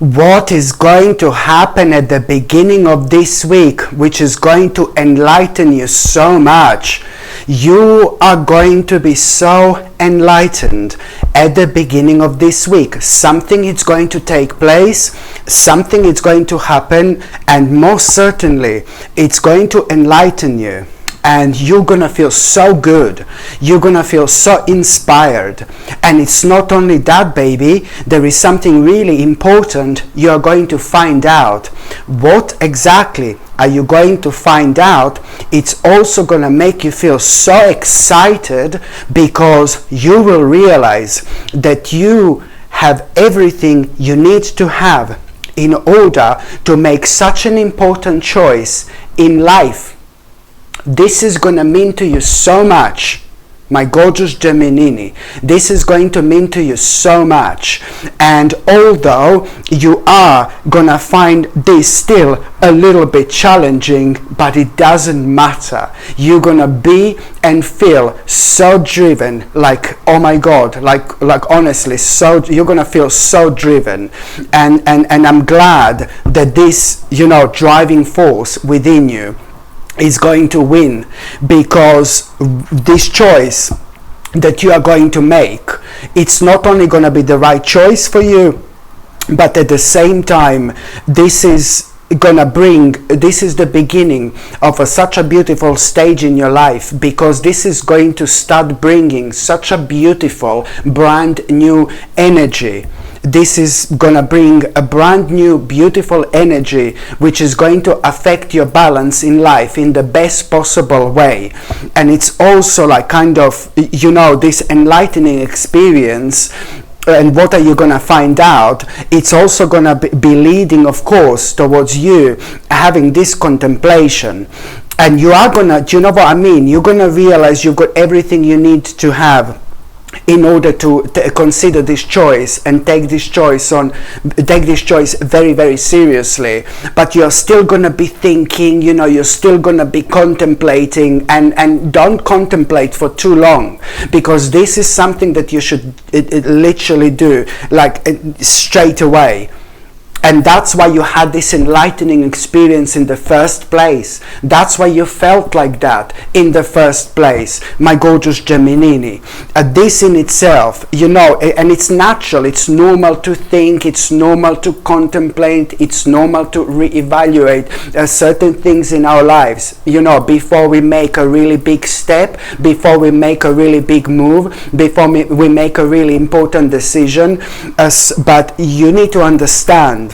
what is going to happen at the beginning of this week, which is going to enlighten you so much. You are going to be so enlightened at the beginning of this week. Something is going to take place, something is going to happen, and most certainly it's going to enlighten you. And you're gonna feel so good, you're gonna feel so inspired. And it's not only that, baby, there is something really important you're going to find out. What exactly are you going to find out? It's also gonna make you feel so excited, because you will realize that you have everything you need to have in order to make such an important choice in life. This is going to mean to you so much, my gorgeous Gemini. This is going to mean to you so much. And although you are going to find this still a little bit challenging, but it doesn't matter. You're going to be and feel so driven, like, oh my God, like honestly, so you're going to feel so driven. And I'm glad that this, driving force within you is going to win, because this choice that you are going to make, it's not only going to be the right choice for you, but at the same time, this is the beginning of such a beautiful stage in your life, because this is going to start bringing such a beautiful brand new energy. This is gonna bring a brand new beautiful energy, which is going to affect your balance in life in the best possible way. And it's also like kind of, this enlightening experience. And what are you going to find out? It's also going to be leading, of course, towards you having this contemplation. And you are going to, do you know what I mean? You're going to realize you've got everything you need to have in order to consider this choice and take this choice very, very seriously. But you're still going to be thinking, you're still going to be contemplating, and don't contemplate for too long, because this is something that you should literally do like straight away. And that's why you had this enlightening experience in the first place. That's why you felt like that in the first place, my gorgeous Gemini. This in itself, and it's natural, it's normal to think, it's normal to contemplate, it's normal to reevaluate certain things in our lives, before we make a really big step, before we make a really big move, before we make a really important decision. But you need to understand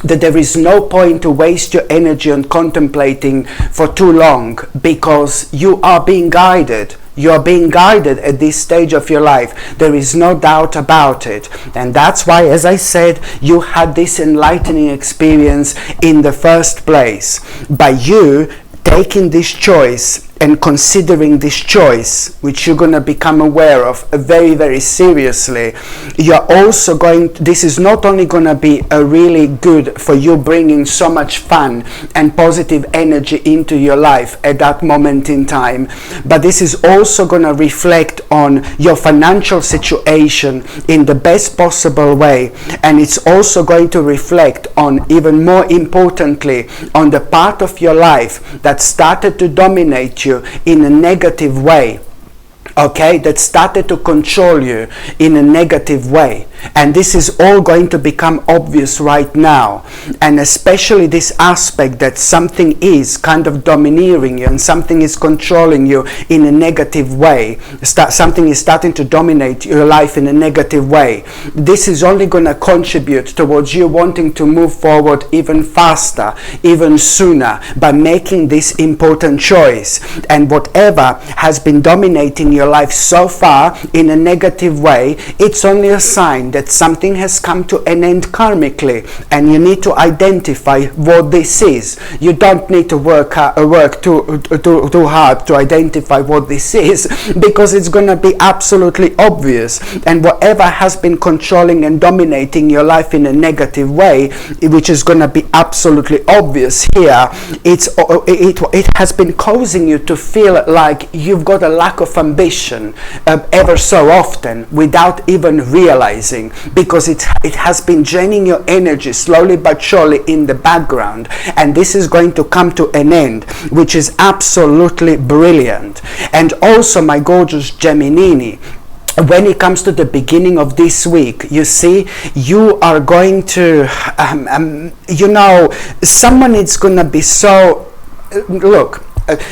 that there is no point to waste your energy on contemplating for too long, because you are being guided. You are being guided at this stage of your life. There is no doubt about it. And that's why, as I said, you had this enlightening experience in the first place. By you taking this choice and considering this choice, which you're going to become aware of very, very seriously, you're also this is not only going to be a really good for you, bringing so much fun and positive energy into your life at that moment in time, but this is also going to reflect on your financial situation in the best possible way. And it's also going to reflect on, even more importantly, on the part of your life that started to dominate you in a negative way. Okay, that started to control you in a negative way. And this is all going to become obvious right now. And especially this aspect that something is kind of domineering you and something is controlling you in a negative way. Something is starting to dominate your life in a negative way. This is only going to contribute towards you wanting to move forward even faster, even sooner, by making this important choice. And whatever has been dominating your life so far in a negative way, it's only a sign that something has come to an end karmically, and you need to identify what this is. You don't need to work too hard to identify what this is, because it's going to be absolutely obvious. And whatever has been controlling and dominating your life in a negative way, which is going to be absolutely obvious here, it has been causing you to feel like you've got a lack of ambition intuition ever so often without even realizing, because it has been draining your energy slowly but surely in the background, and this is going to come to an end, which is absolutely brilliant. And also, my gorgeous Gemini, when it comes to the beginning of this week, you see, you are going to, someone is going to be so,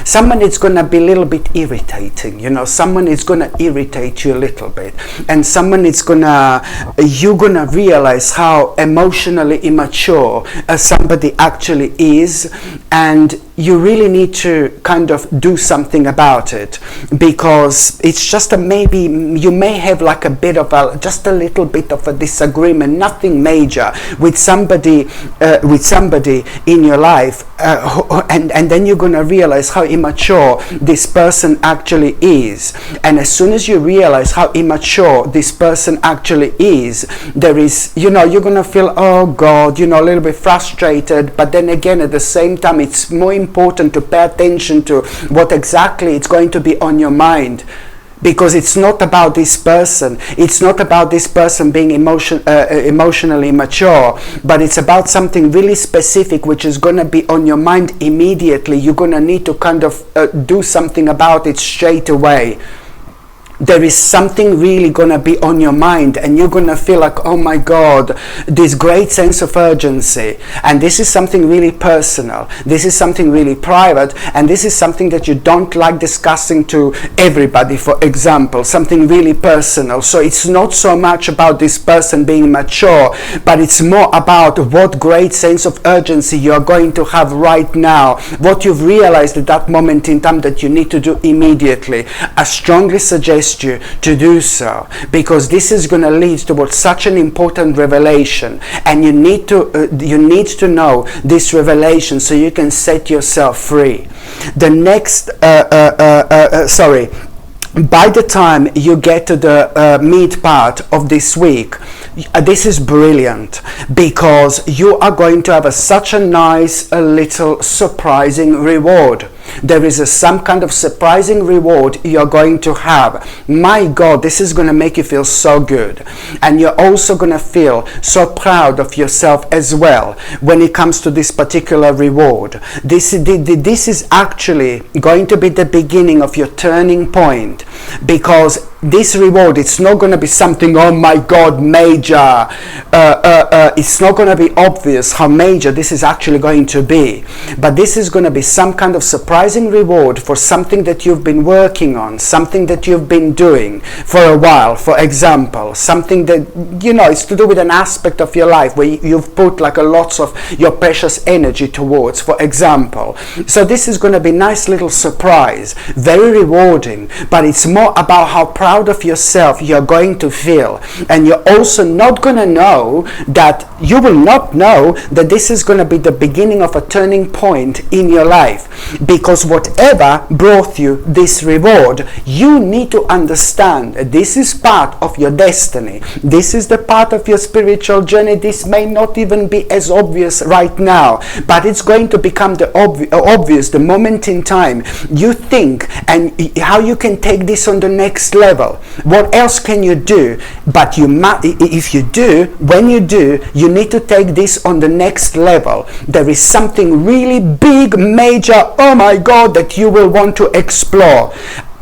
someone is going to be a little bit irritating, someone is going to irritate you a little bit, and someone is you're going to realize how emotionally immature somebody actually is, and you really need to kind of do something about it, because it's just maybe you may have like just a little bit of a disagreement, nothing major, with somebody in your life, and then you're going to realize how immature this person actually is. And as soon as you realize how immature this person actually is, there is, you're going to feel, oh God, a little bit frustrated, but then again, at the same time, it's more important to pay attention to what exactly it's going to be on your mind, because it's not about this person. It's not about this person being emotionally immature, but it's about something really specific which is going to be on your mind immediately. You're going to need to kind of do something about it straight away. There is something really going to be on your mind, and you're going to feel like, oh my God, this great sense of urgency. And this is something really personal. This is something really private, and this is something that you don't like discussing to everybody, for example, something really personal. So it's not so much about this person being mature, but it's more about what great sense of urgency you're going to have right now, what you've realized at that moment in time that you need to do immediately. I strongly suggest you to do so, because this is going to lead towards such an important revelation, and you need to know this revelation so you can set yourself free. The next by the time you get to the mid part of this week, this is brilliant, because you are going to have such a nice little surprising reward. There is some kind of surprising reward you're going to have. My God, this is going to make you feel so good. And you're also going to feel so proud of yourself as well when it comes to this particular reward. This is actually going to be the beginning of your turning point, because this reward, it's not going to be something, oh my God, major. It's not going to be obvious how major this is actually going to be. But this is going to be some kind of surprising reward for something that you've been working on, something that you've been doing for a while. For example, something that, it's to do with an aspect of your life where you've put like a lots of your precious energy towards, for example. So this is going to be a nice little surprise, very rewarding, but it's more about how proud of yourself you're going to feel. And you're also not going to know that, you will not know that this is going to be the beginning of a turning point in your life, because whatever brought you this reward, you need to understand this is part of your destiny. This is the part of your spiritual journey. This may not even be as obvious right now, but it's going to become the obvious the moment in time you think and how you can take this on the next level. What else can you do? But when you do, you need to take this on the next level. There is something really big, major, oh my God, that you will want to explore.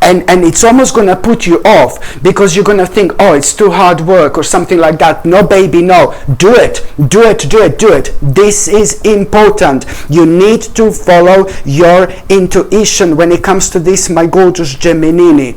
And it's almost going to put you off, because you're going to think, oh, it's too hard work or something like that. No, baby, no. Do it. This is important. You need to follow your intuition when it comes to this, my gorgeous Gemini.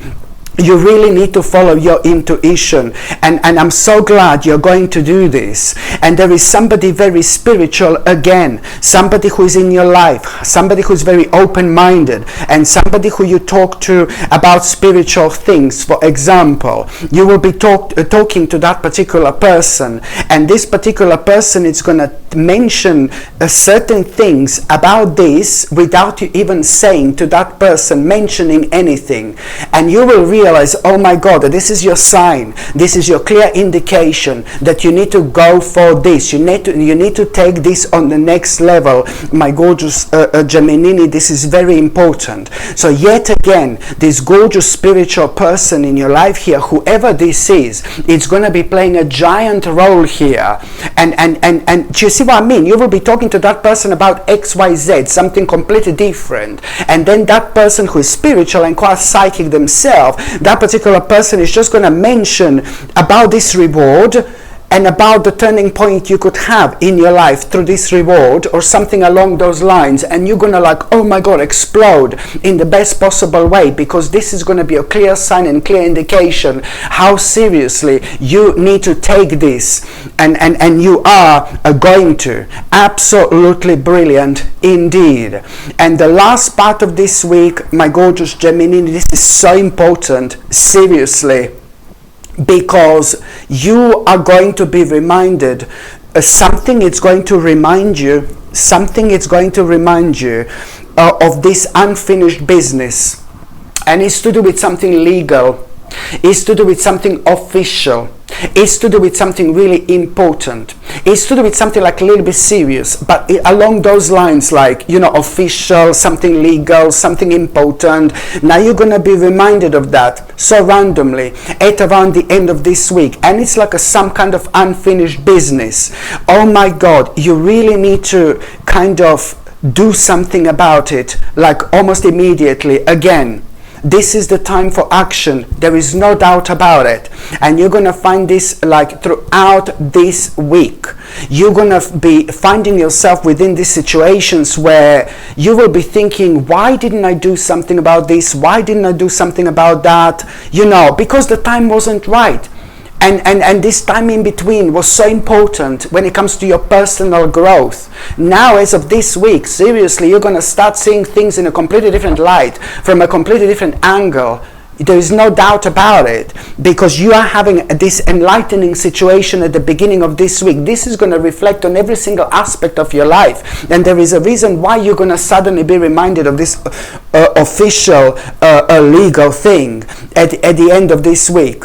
You really need to follow your intuition, and I'm so glad you're going to do this. And there is somebody very spiritual again, somebody who is in your life, somebody who's very open-minded, and somebody who you talk to about spiritual things. For example, you will be talking to that particular person, and this particular person is going to mention certain things about this without you even saying to that person, mentioning anything, and you will realize, oh my God, this is your sign, this is your clear indication that you need to go for this, you need to take this on the next level, my gorgeous Gemini. This is very important. So yet again, this gorgeous spiritual person in your life here, whoever this is, it's going to be playing a giant role here. And do you see what I mean? You will be talking to that person about XYZ, something completely different, and then that person who is spiritual and quite psychic themselves, that particular person is just going to mention about this reward and about the turning point you could have in your life through this reward or something along those lines, and you're gonna like, oh my God, explode in the best possible way, because this is going to be a clear sign and clear indication how seriously you need to take this, and you are going to. Absolutely brilliant indeed. And the last part of this week, my gorgeous Gemini, this is so important, seriously, because you are going to be reminded something. It's going to remind you of this unfinished business, and it's to do with something legal, it's to do with something official, it's to do with something really important, it's to do with something like a little bit serious, but along those lines, like, you know, official, something legal, something important. Now you're going to be reminded of that so randomly at around the end of this week, and it's like some kind of unfinished business. Oh my God, you really need to kind of do something about it, like almost immediately. Again, this is the time for action. There is no doubt about it. And you're going to find this like throughout this week. You're going to be finding yourself within these situations where you will be thinking, why didn't I do something about this? Why didn't I do something about that? You know, because the time wasn't right. And this time in between was so important when it comes to your personal growth. Now, as of this week, seriously, you're going to start seeing things in a completely different light, from a completely different angle. There is no doubt about it, because you are having this enlightening situation at the beginning of this week. This is going to reflect on every single aspect of your life, and there is a reason why you're going to suddenly be reminded of this official legal thing at the end of this week.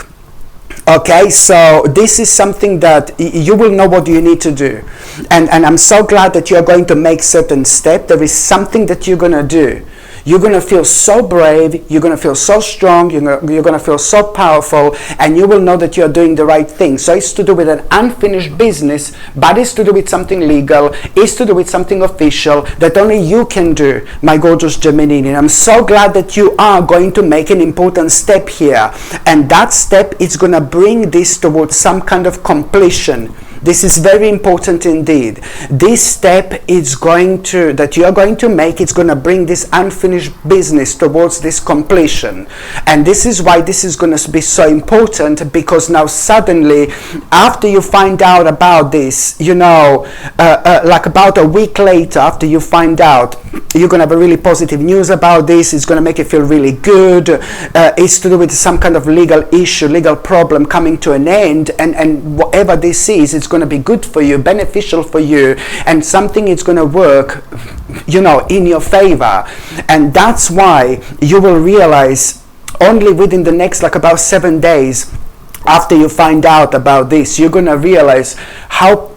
Okay, so this is something that you will know what you need to do. And I'm so glad that you're going to make certain steps. There is something that you're going to do. You're going to feel so brave, you're going to feel so strong, you're going to feel so powerful, and you will know that you're doing the right thing. So it's to do with an unfinished business, but it's to do with something legal, it's to do with something official that only you can do, my gorgeous Gemini. And I'm so glad that you are going to make an important step here. And that step is going to bring this towards some kind of completion. This is very important indeed. This step is that you are going to make, it's going to bring this unfinished business towards this completion. And this is why this is going to be so important, because now suddenly, after you find out about this, you know, like about a week later, after you find out, you're going to have a really positive news about this. It's going to make you feel really good. It's to do with some kind of legal issue, legal problem coming to an end, and whatever this is, it's going to be good for you, beneficial for you, and something is going to work, you know, in your favor. And that's why you will realize only within the next like about 7 days after you find out about this, you're going to realize how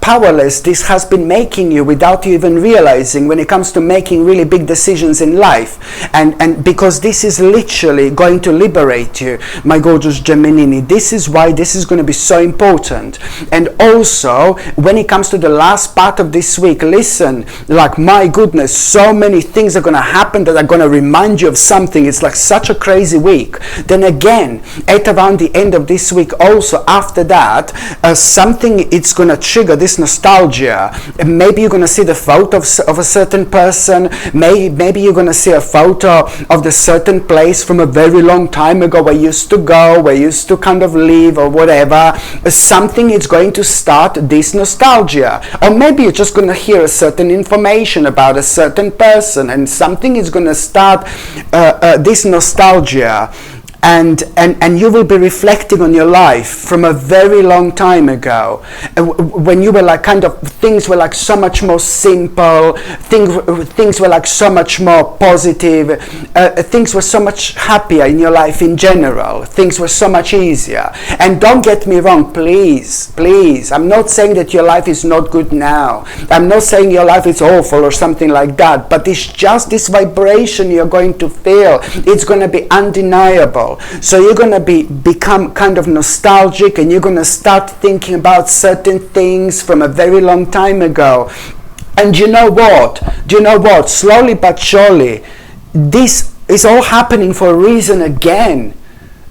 powerless this has been making you without you even realizing, when it comes to making really big decisions in life. And because this is literally going to liberate you, my gorgeous Gemini. This is why this is going to be so important. And also, when it comes to the last part of this week, listen, like, my goodness, so many things are going to happen that are going to remind you of something. It's like such a crazy week. Then again, at around the end of this week also, after that, something, it's going to trigger this nostalgia. Maybe you're going to see the photo of a certain person. Maybe you're going to see a photo of the certain place from a very long time ago where you used to go, where you used to kind of live, or whatever. Something is going to start this nostalgia. Or maybe you're just going to hear a certain information about a certain person, and something is going to start this nostalgia. and you will be reflecting on your life from a very long time ago, when you were like kind of, things were like so much more simple, things were like so much more positive, things were so much happier in your life in general, things were so much easier. And don't get me wrong, please, I'm not saying that your life is not good now, I'm not saying your life is awful or something like that, but it's just this vibration you're going to feel. It's going to be undeniable. So you're going to become kind of nostalgic, and you're going to start thinking about certain things from a very long time ago. And you know what? Slowly but surely, this is all happening for a reason again.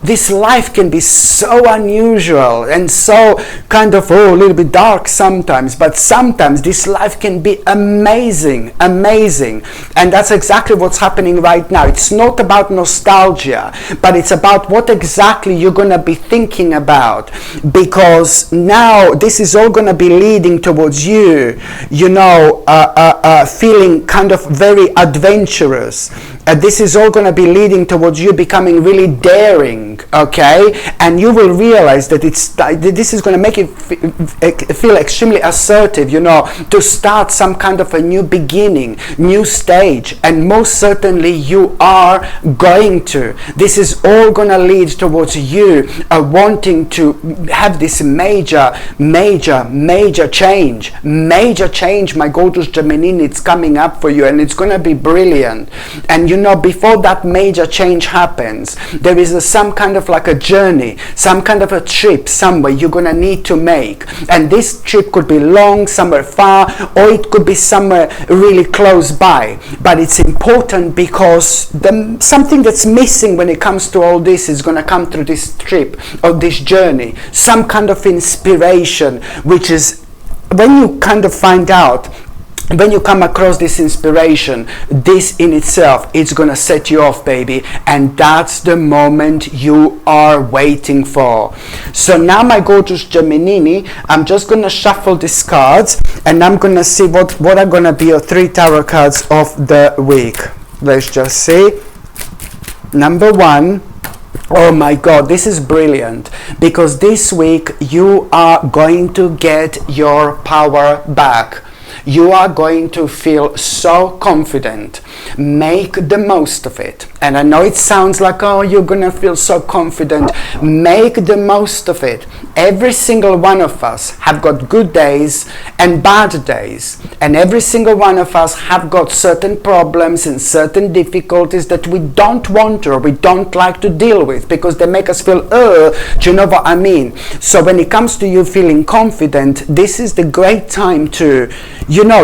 This life can be so unusual and so kind of, a little bit dark sometimes, but sometimes this life can be amazing. And that's exactly what's happening right now. It's not about nostalgia, but it's about what exactly you're going to be thinking about, because now this is all going to be leading towards you, feeling kind of very adventurous. This is all going to be leading towards you becoming really daring, okay? And you will realize that this is going to make you feel extremely assertive, to start some kind of a new beginning, new stage. And most certainly you are going to. This is all going to lead towards you wanting to have this major change. Major change, my gorgeous Gemini, it's coming up for you, and it's going to be brilliant. And before that major change happens, there is some kind of like a journey, some kind of a trip somewhere you're going to need to make. And this trip could be long, somewhere far, or it could be somewhere really close by. But it's important because something that's missing when it comes to all this is going to come through this trip or this journey. Some kind of inspiration, which is when you kind of find out, when you come across this inspiration, this in itself, it's going to set you off, baby. And that's the moment you are waiting for. So now, my gorgeous Gemini, I'm just going to shuffle these cards, and I'm going to see what are going to be your 3 tarot cards of the week. Let's just see. Number 1. Oh my God, this is brilliant, because this week you are going to get your power back. You are going to feel so confident. Make the most of it. And I know it sounds like, oh, you're going to feel so confident. Make the most of it. Every single one of us have got good days and bad days. And every single one of us have got certain problems and certain difficulties that we don't want or we don't like to deal with, because they make us feel, do you know what I mean? So when it comes to you feeling confident, this is the great time to,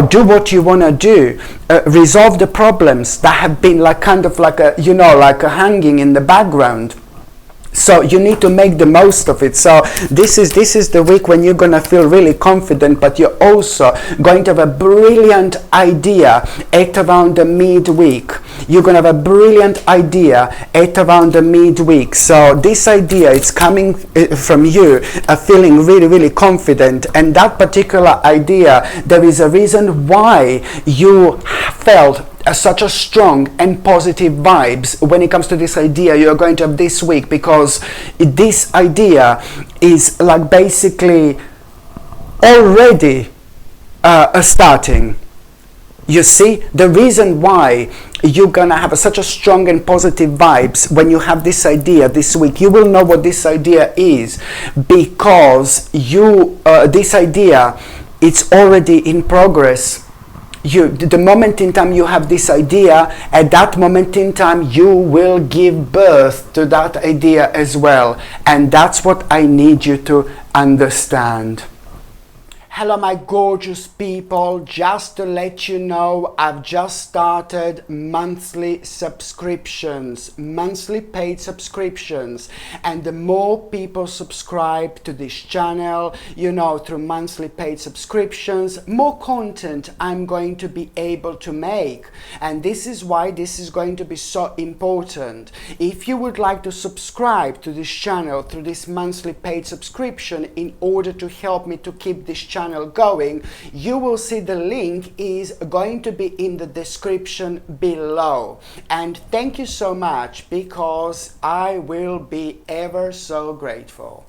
do what you want to do. Resolve the problems that have been like kind of like a, like a hanging in the background. So you need to make the most of it. So this is the week when you're going to feel really confident, but you're also going to have a brilliant idea at around the midweek. You're going to have a brilliant idea at around the midweek. So this idea, it's coming from you, feeling really, really confident. And that particular idea, there is a reason why you felt such a strong and positive vibes when it comes to this idea you're going to have this week, because this idea is like basically already starting. You see, the reason why you're gonna have such a strong and positive vibes when you have this idea this week, you will know what this idea is, because this idea, it's already in progress. The moment in time you have this idea, at that moment in time you will give birth to that idea as well. And that's what I need you to understand. Hello my gorgeous people, just to let you know, I've just started monthly subscriptions, monthly paid subscriptions, and the more people subscribe to this channel, through monthly paid subscriptions, more content I'm going to be able to make. And this is why this is going to be so important. If you would like to subscribe to this channel through this monthly paid subscription in order to help me to keep this channel channel going, you will see the link is going to be in the description below. And thank you so much, because I will be ever so grateful.